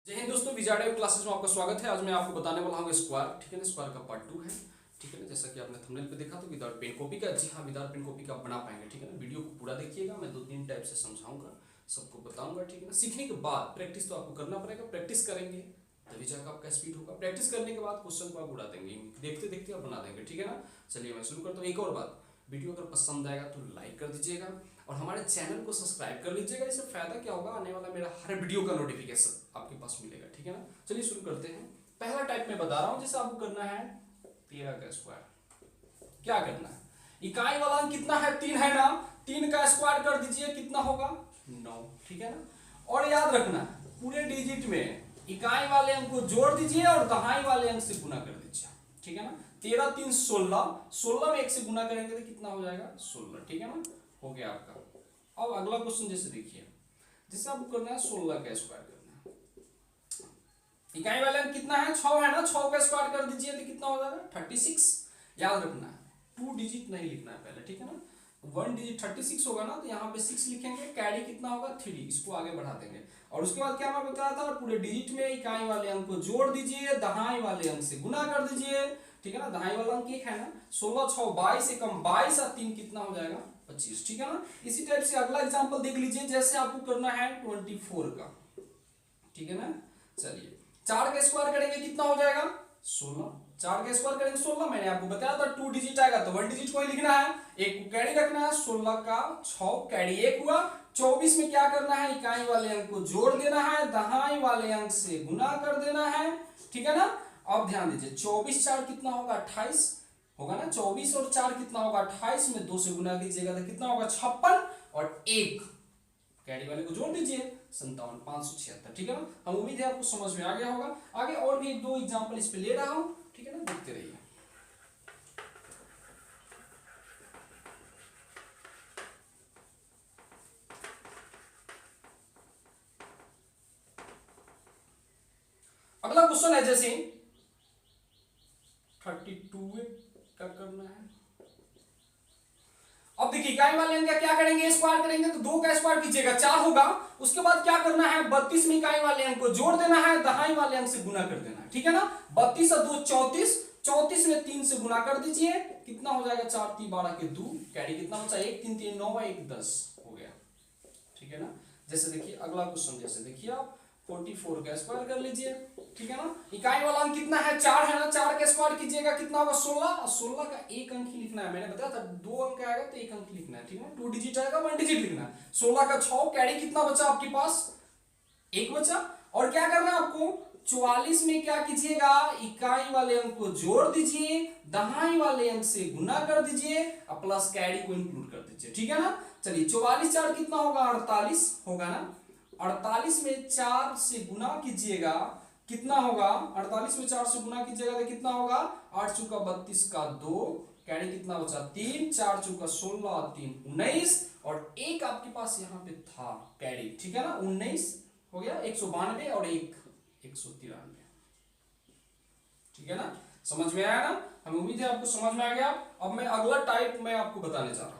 जय हिंद दोस्तों, विजाडेव क्लासेस में आपका स्वागत है। आज मैं आपको बताने वाला हूँ स्क्वायर, ठीक है ना। स्क्वायर का पार्ट 2 है, ठीक है ना। जैसा कि आपने थंबनेल पे देखा तो विदाउट पेन कॉपी का, जी हाँ, विदाउट पेन कॉपी का आप बना पाएंगे, ठीक है ना। वीडियो को पूरा देखिएगा, मैं 2-3 टाइप से समझाऊंगा, सबको बताऊंगा, ठीक है ना। सीखने के बाद प्रैक्टिस तो आपको करना पड़ेगा, प्रैक्टिस करेंगे तभी जाकर आपका स्पीड होगा। प्रैक्टिस करने के बाद क्वेश्चन को आप उड़ा देंगे, देखते देखते आप बना देंगे, ठीक है ना। चलिए मैं शुरू करता हूँ। एक और बात, वीडियो अगर पसंद आएगा तो लाइक कर दीजिएगा और हमारे चैनल को सब्सक्राइब कर लीजिएगा। इससे फायदा क्या होगा, आने वाला मेरा हर वीडियो का नोटिफिकेशन आपके पास मिलेगा, ठीक है ना। चलिए शुरू करते हैं। पहला टाइप में बता रहा हूं, जैसे आपको करना है 13 का स्क्वायर। क्या करना है, इकाई वाला अंक कितना है, 3 है ना। 3 का स्क्वायर कर दीजिए, कितना होगा 9, ठीक है ना। और याद रखना पूरे डिजिट में इकाई वाले अंक को जोड़ दीजिए और दहाई वाले अंक से गुना कर दीजिए, ठीक है ना। 13 3 16, 16 में 1 से गुना करेंगे तो कितना हो जाएगा 16, ठीक है ना। हो गया आपका। अब अगला क्वेश्चन जैसे देखिए, जैसे आपको करना है 16 का स्क्वायर करना है। इकाई वाले अंक कितना है, 6 है ना। 6 का स्क्वायर कर दीजिए तो कितना हो जाएगा 36। याद रखना है 2 डिजिट नहीं लिखना है पहले, ठीक है ना। 1 डिजिट 36 होगा ना, तो यहाँ पे 6 लिखेंगे, कैरी कितना होगा 3, इसको आगे बढ़ा देंगे। और उसके बाद क्या मैं बताया था, पूरे डिजिट में इकाई वाले अंक को जोड़ दीजिए, दहाई वाले अंक से गुना कर दीजिए, ठीक है ना। दहाई वाला अंक 1 है ना। 16 6 22 एकम 22 और 3 कितना हो जाएगा 25, ठीक है ना। इसी टाइप से अगला एग्जांपल देख लीजिए, जैसे आपको करना है 24 का, ठीक है ना। चलिए 4 का स्क्वायर करेंगे, कितना हो जाएगा 16। 4 का स्क्वायर करेंगे 16, मैंने आपको बताया था 2 डिजिट आएगा तो 1 डिजिट को ही लिखना है, एक को कैरी रखना है। 16 का 6 कैरी 1 हुआ। 24 में क्या करना है, इकाई वाले अंक को जोड़ देना है, दहाई वाले अंक से गुना कर देना है, ठीक है ना। अब ध्यान दीजिए 24 4 कितना होगा 28 होगा ना। 24 और 4 कितना होगा 28, में 2 से गुना कीजिएगा तो कितना होगा 56 और 1 कैरी वाले को जोड़ दीजिए 57 576, ठीक है ना। हम उम्मीद है आपको समझ में आ गया होगा। आगे और भी 1-2 एग्जांपल इस पे ले रहा हूं, ठीक है ना, देखते रहिए। अगला क्वेश्चन है जैसे 32 का करना है। अब देखिए इकाई वाले अंक क्या करेंगे, स्क्वायर करेंगे तो 2 का स्क्वायर कीजिएगा 4 होगा। उसके बाद क्या करना है, 32 में इकाई वाले अंक को जोड़ देना है, दहाई वाले अंक से गुना कर देना है, ठीक है ना। 32 और 2 34, 34 में 3 से गुना कर दीजिए, कितना हो जाएगा 4 3 12 के 2, कैरी कितना बचा 1 3 3 9 1 10 हो गया, ठीक है ना। जैसे देखिए अगला क्वेश्चन, जैसे देखिए आप 44 का स्क्वायर कर लीजिए, ठीक है ना। इकाई वाला अंक कितना है 4 है ना। 4 का स्क्वायर कीजिएगा, कितना होगा 16, और 16 का एक अंक ही लिखना है। मैंने बताया था 2 अंक आएगा तो एक अंक लिखना है, ठीक है। 2 डिजिट आएगा 1 डिजिट लिखना है। 16 का 6 कैरी कितना बचा आपके पास 1 बचा। और क्या करना है आपको, 44 में क्या कीजिएगा, इकाई वाले अंक को जोड़ दीजिए, दहाई वाले अंक से गुना कर दीजिए और प्लस कैरी को इंक्लूड कर दीजिए, ठीक है ना। चलिए 44 4 कितना होगा 48 होगा ना। 48 में 4 से गुना कीजिएगा, कितना होगा 48 में 4 से गुना कीजिएगा तो कितना होगा 8 चौका 32 का 2, कैरी कितना बचा 3, 4 चौका 16 और 3 19, और एक आपके पास यहाँ पे था कैरी, ठीक है ना। 19 हो गया, 192 और 1 193, ठीक है ना। समझ में आया ना, हमें उम्मीद है आपको समझ में आ गया। अब मैं अगला टाइप मैं आपको बताने जा रहा हूं।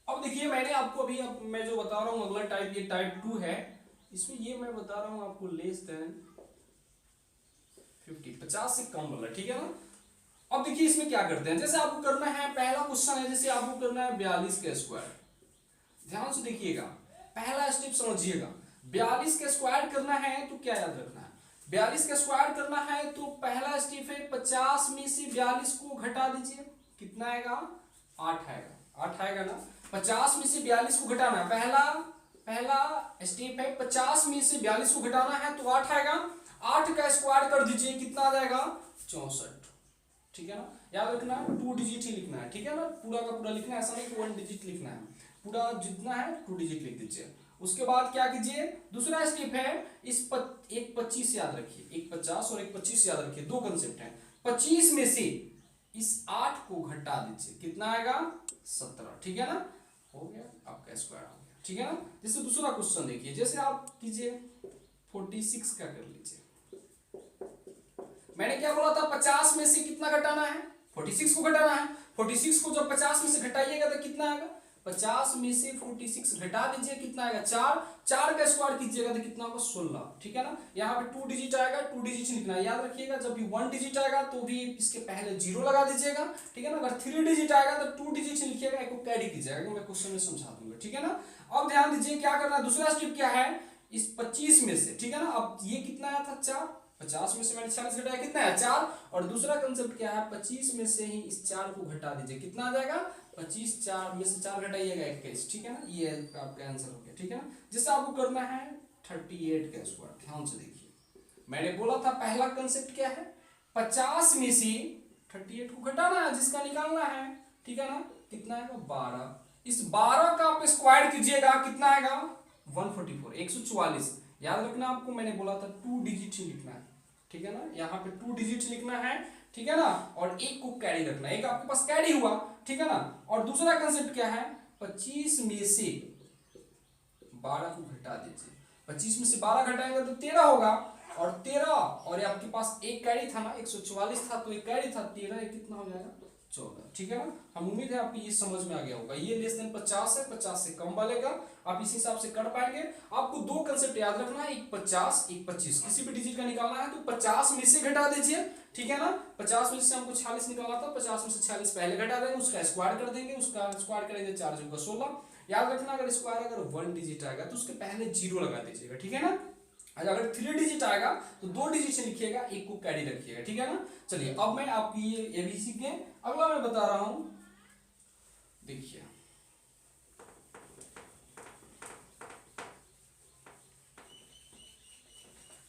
अब देखिए मैंने आपको अभी, अब मैं जो बता रहा हूं अगला टाइप, ये टाइप 2 है। इसमें ये मैं बता रहा हूं आपको लेस देन 50 से कम वाला, ठीक है ना। अब देखिए इसमें क्या करते हैं, जैसे आपको करना है, पहला क्वेश्चन है, जैसे आपको करना है 42 का स्क्वायर। ध्यान से देखिएगा, पहला स्टेप समझिएगा। 42 का स्क्वायर करना है तो क्या याद रखना है, 42 का स्क्वायर करना है तो पहला स्टेप है 50 में से 42 को घटा दीजिए, कितना आएगा 8 आएगा, 8 आएगा ना। 50 में से 42 को घटाना है, पहला स्टेप है 50 में से 42 को घटाना है तो 8 आएगा। 8 का स्क्वायर कर दीजिए, कितना आ जाएगा 64, ठीक है ना। याद रखना 2 डिजिट ही लिखना है, ठीक है ना। पूरा का पूरा लिखना है, ऐसा नहीं कि 1 डिजिट लिखना है, पूरा जितना है 2 डिजिट लिख दीजिए। उसके बाद क्या कीजिए, दूसरा स्टेप है, एक 25 याद रखिए, एक 50 और एक 25 याद रखिए, 2 कंसेप्ट है। 25 में से इस 8 को घटा दीजिए, कितना आएगा 17, ठीक है ना। हो गया आपका स्क्वायर हो गया, ठीक है ना। जैसे दूसरा क्वेश्चन देखिए, जैसे आप कीजिए 46 का कर लीजिए। मैंने क्या बोला था, 50 में से कितना घटाना है, 46 को घटाना है। 46 को जब 50 में से घटाइएगा तो कितना आएगा, 50 में से 46 घटा दीजिए, कितना आएगा 4, 4 का स्क्वायर कीजिएगा तो कितना होगा 16, ठीक है ना। यहाँ पे 2 डिजिट आएगा, 2 डिजिट लिखना है, याद रखिएगा। जब भी 1 डिजिट आएगा तो भी इसके पहले 0 लगा दीजिएगा, ठीक है ना। अगर 3 डिजिट आएगा तो 2 डिजिट लिखिएगा, एक को कैरी कीजिएगा, मैं क्वेश्चन में समझा दूंगा, ठीक है ना। अब ध्यान दीजिए क्या करना है, दूसरा स्टेप क्या है, इस 25 में से, ठीक है ना। अब ये कितना आया था 4, 50 में से मैंने 40 घटाया, कितना है 4। और दूसरा कंसेप्ट क्या है, 25 में से ही इस 4 को घटा दीजिए, कितना आ जाएगा 25, 4 में से 4 घटाइएगा 21, ठीक है ना। ये आपका आंसर हो गया, ठीक है ना। जिससे आपको करना है 38 का स्क्वायर। ध्यान से देखिए, मैंने बोला था पहला कंसेप्ट क्या है, 50 में से 38 को घटाना है, जिसका निकालना है, ठीक है ना। कितना आएगा 12, इस 12 का आप स्क्वायर कीजिएगा, कितना आएगा 144, 144। याद रखना आपको, मैंने बोला था 2 डिजिट ही लिखना है, ठीक है ना। यहाँ पे 2 डिजिट लिखना है, ठीक है ना। और एक को कैरी रखना है, एक आपके पास कैरी हुआ, ठीक है ना। और दूसरा कंसेप्ट क्या है, 25 में से 12 को घटा दीजिए, 25 में से 12 घटाएंगे तो 13 होगा, और 13 और ये आपके पास एक कैरी था ना, 144 था तो एक कैरी था, 13 ये कितना हो जाएगा 14, ठीक है ना। हम उम्मीद है आपको ये समझ में आ गया होगा। ये लेस देन 50 है, 50 से कम वाले का आप इस हिसाब से कर पाएंगे। आपको 2 कंसेप्ट याद रखना है, एक 50 एक 25, किसी भी डिजिट का निकालना है तो 50 में से घटा दीजिए, ठीक है ना। 50 में से हमको 46 निकालना था, 50 में से 46 पहले घटा देंगे, उसका स्क्वायर कर देंगे, उसका स्क्वायर करेंगे 4 × 16। याद रखना अगर स्क्वायर अगर 1 डिजिट आएगा तो उसके पहले 0 लगा दीजिएगा, ठीक है ना। अगर 3 डिजिट आएगा तो 2 डिजिट से लिखिएगा, एक को कैरी रखिएगा, ठीक है ना। चलिए अब मैं आपकी ये भी सीखे, अगला मैं बता रहा हूं, देखिए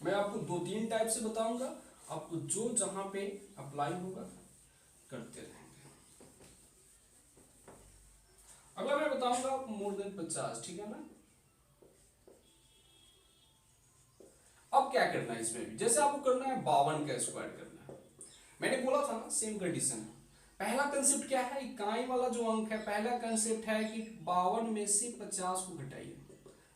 मैं आपको 2-3 टाइप से बताऊंगा, आपको जो जहां पे अप्लाई होगा करते रहेंगे। अगला मैं बताऊंगा मोर देन 50, ठीक है ना। अब क्या करना है इसमें भी, जैसे आपको करना है 52 का स्क्वायर करना है, मैंने बोला था ना सेम कंडीशन है। पहला कंसेप्ट क्या है, इकाई वाला जो अंक है, पहला कंसेप्ट है कि 52 में से 50 को घटाइए।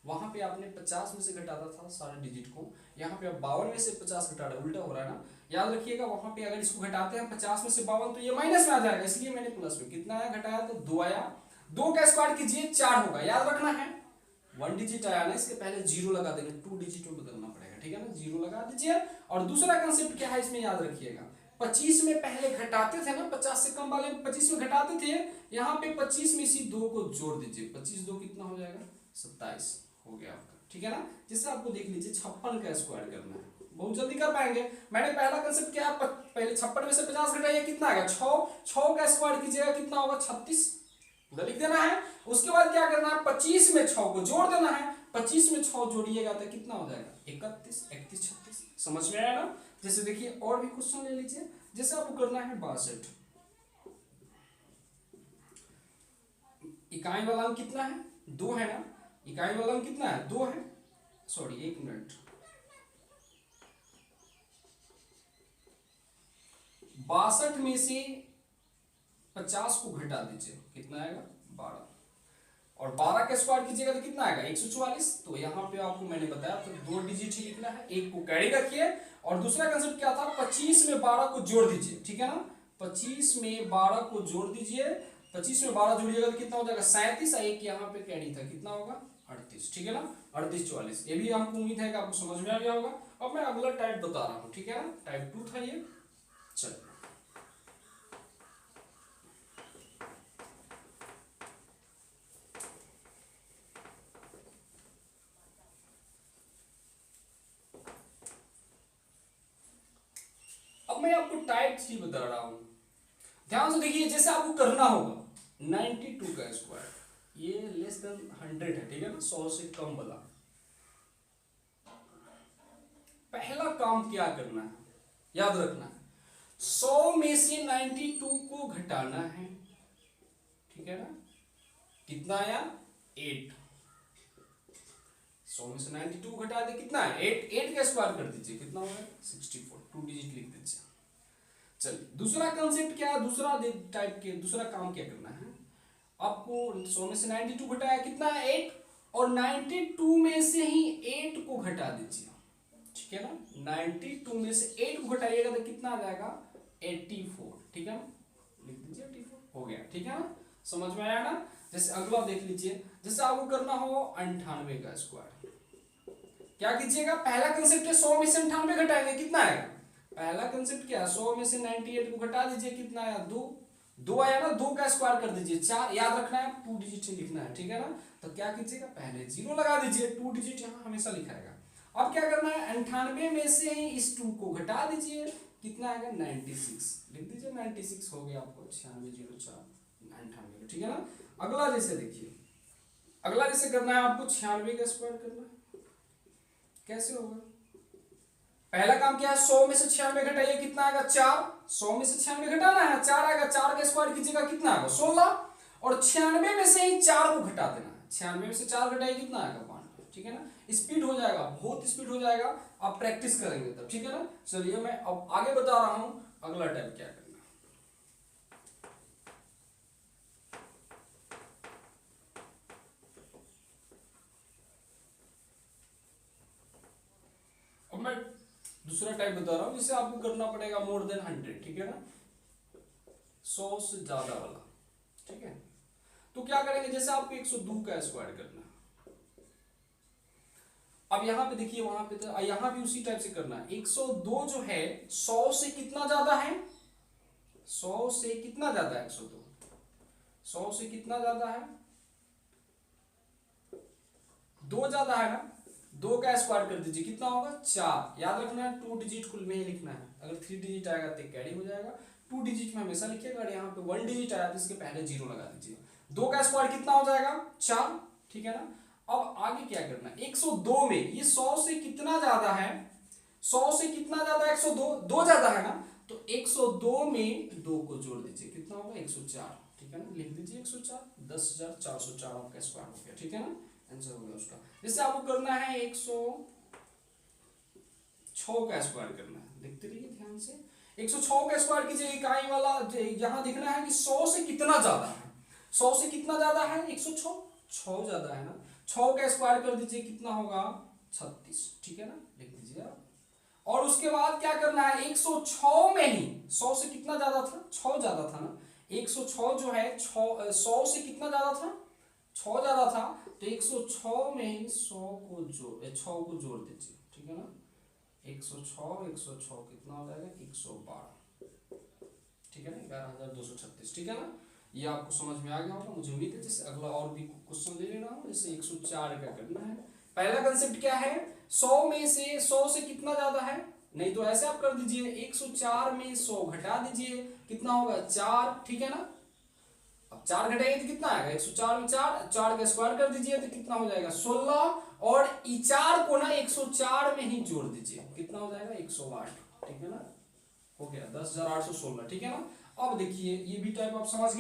वहां पे आपने 50 में से घटाता था सारे डिजिट को, यहाँ पे आप 52 में से 50 घटा रहे, उल्टा हो रहा है ना। याद रखिएगा वहां पे अगर इसको घटाते हैं 50 में से 52 तो ये माइनस में आ जाएगा, इसलिए मैंने प्लस में, कितना आया घटाया तो 2 आया, 2 का स्क्वायर कीजिए 4 होगा। याद रखना है 1 डिजिट आया ना, इसके पहले 0 लगा देंगे, 2 डिजिट में बदलना पड़ेगा, ठीक है ना, 0 लगा दीजिए। और दूसरा कंसेप्ट क्या है इसमें, याद रखिएगा 25 में पहले घटाते थे ना, 50 से कम वाले 25 में घटाते थे, यहाँ पे 25 में से 2 को जोड़ दीजिए, 25 2 कितना हो जाएगा 27 हो गया आपका, ठीक है ना। जिससे आपको देख लीजिए 56 का स्क्वायर करना है, बहुत जल्दी कर पाएंगे। मैंने पहला कंसेप्ट क्या है, पहले 56 में से 50 घटाइए, कितना आएगा 6 का स्क्वायर कीजिएगा, कितना होगा 36, पूरा लिख देना है। उसके बाद क्या करना है, 25 में 6 को जोड़ देना है, 25 में 6 जोड़िएगा तो कितना हो जाएगा 31, 31 36, समझ में आया ना। जैसे देखिए और भी क्वेश्चन ले लीजिए, जैसे आपको करना है 62, इकाई वाला अंक कितना है 2 है ना, इकाई वाला अंक कितना है 2 है, सॉरी 1 मिनट, 62 में से 50 को घटा दीजिए, कितना आएगा 12, और 12 का स्क्वायर कीजिएगा तो कितना आएगा 144। तो यहाँ पे आपको मैंने बताया तो 2 डिजिट ही लिखना है, एक को कैरी रखिए। और दूसरा कंसेप्ट क्या था, 25 में 12 को जोड़ दीजिए, ठीक है ना, 25 में 12 को जोड़ दीजिए, 25 में 12 जोड़िएगा तो कितना हो जाएगा 37, एक यहाँ पे कैरी था, कितना होगा 38, ठीक है ना, 38 44। ये भी हमको उम्मीद है कि आपको समझ में आ गया होगा। अब मैं अगला टाइप बता रहा हूँ, ठीक है ना, टाइप 2 था ये। चलिए अब मैं आपको टाइप 3 बता रहा हूं, ध्यान से देखिए। जैसे आपको करना होगा 92 का स्क्वायर, ये लेस देन 100 है, ठीक है ना, 100 से कम वाला। पहला काम क्या करना है, याद रखना है 100 में से 92 को घटाना है, ठीक है ना, कितना आया 8, 100 में से 92 घटा दे कितना है 8, 8 का स्क्वायर कर दीजिए, कितना होगा 64, 2 डिजिट लिख दीजिए। चलिए दूसरा कंसेप्ट क्या है, दूसरा टाइप के दूसरा काम क्या करना है, आपको 100 में से 92 घटाया कितना है 8, और 92 में से ही 8 को घटा दीजिए, ठीक है ना। 92 में से 8 को घटाइएगा तो कितना आ जाएगा 84, ठीक है ना, लिख दीजिए 84 हो गया, ठीक है ना, समझ में आया ना। जैसे अगला देख लीजिए, जैसे आपको करना हो 98 का स्क्वायर, क्या कीजिएगा, पहला कंसेप्ट है 100 में से 98 घटाएंगे कितना आएगा, पहला कंसेप्ट क्या है 100 में से 98 को घटा दीजिए कितना आया 2, 2 आया ना, 2 का स्क्वायर कर दीजिए 4, याद रखना है 2 डिजिट लिखना है, ठीक है ना। तो क्या कीजिएगा, पहले 0 लगा दीजिए, 2 डिजिट यहाँ हमेशा लिखाएगा। अब क्या करना है, 98 में से ही इस 2 को घटा दीजिए, कितना आएगा 96, लिख दीजिए 96 हो गया आपको 9604 98, ठीक है ना। अगला जैसे देखिए, अगला जैसे करना है आपको 96 का स्क्वायर करना है, कैसे होगा, पहला काम क्या है 100 में से 96 घटाइए कितना आएगा 4, 100 में से 96 घटाना है 4 आएगा, 4 का स्क्वायर कीजिएगा कितना आएगा 16, और 96 में से ही 4 को घटा देना है, 96 में से 4 घटाइए कितना आएगा 5, ठीक है ना। स्पीड हो जाएगा, बहुत स्पीड हो जाएगा, आप प्रैक्टिस करेंगे तब, ठीक है ना। चलिए मैं अब आगे बता रहा हूं अगला टाइप क्या करना। अब मैं दूसरा टाइप बता रहा हूं, जिसे आपको करना पड़ेगा मोर देन 100, ठीक है ना, 100 से ज्यादा वाला, ठीक है। तो क्या करेंगे, जैसे आपको 102 का स्क्वायर करना है, अब यहां पे देखिए, वहां पे तो यहां भी उसी टाइप से करना है। 102 जो है 100 से कितना ज्यादा है, 100 से कितना ज्यादा है 102, 100 से कितना ज्यादा है 2 ज्यादा है ना, 2 का स्क्वायर कर दीजिए कितना होगा 4, याद रखना है 2 डिजिट कुल में ही लिखना है, अगर 3 डिजिट आएगा तो कैरी हो जाएगा, 2 डिजिट में हमेशा लिखिएगा, और यहाँ पे 1 डिजिट आया तो इसके पहले 0 लगा दीजिए, 2 का स्क्वायर कितना हो जाएगा 4, ठीक है ना। अब आगे क्या करना है, 102 में ये 100 से कितना ज्यादा है, 100 से कितना ज्यादा है 102, 2 ज्यादा है ना, तो 102 में 2 को जोड़ दीजिए कितना होगा 104, ठीक है ना, लिख दीजिए 104, 10,404 आपका स्क्वायर हो गया, ठीक है ना, आंसर हो गया उसका। जैसे आपको करना है 106 का स्क्वायर करना है, देखते रहिए ध्यान से, 106 का स्क्वायर कीजिए, इकाई वाला यहां दिखना है कि 100 से कितना ज्यादा है, 100 से कितना ज्यादा है 106, 6 ज्यादा है ना, 6 का स्क्वायर कर दीजिए कितना होगा 36, ठीक है ना, लिख दीजिए आप। और उसके बाद क्या करना है, 106 में ही 100 से कितना ज्यादा था 6 ज्यादा था ना, 106 जो है 100 से कितना ज्यादा था 6 ज्यादा था, तो 106 में ही 6 को जोड़ दीजिए, ठीक है ना, 106 कितना हो जाएगा 112, ठीक है ना, 11,236, ठीक है ना। ये आपको समझ में आ गया होगा, मुझे उम्मीद है। जैसे अगला और भी क्वेश्चन ले लेना हो, जैसे 104 का करना है, पहला कंसेप्ट क्या है 100 में से 100 से कितना ज्यादा है, नहीं तो ऐसे आप कर दीजिए 104 में 100 घटा दीजिए कितना होगा 4, ठीक है ना। अब 4 घटाइए तो कितना आएगा 104 में 4 का स्क्वायर कर दीजिए तो कितना हो जाएगा 16, और 4 को ना 104 में ही जोड़ दीजिए कितना हो जाएगा 108, ठीक है ना, हो गया 10,816, ठीक है ना। अब देखिए ये भी टाइप आप समझ गए।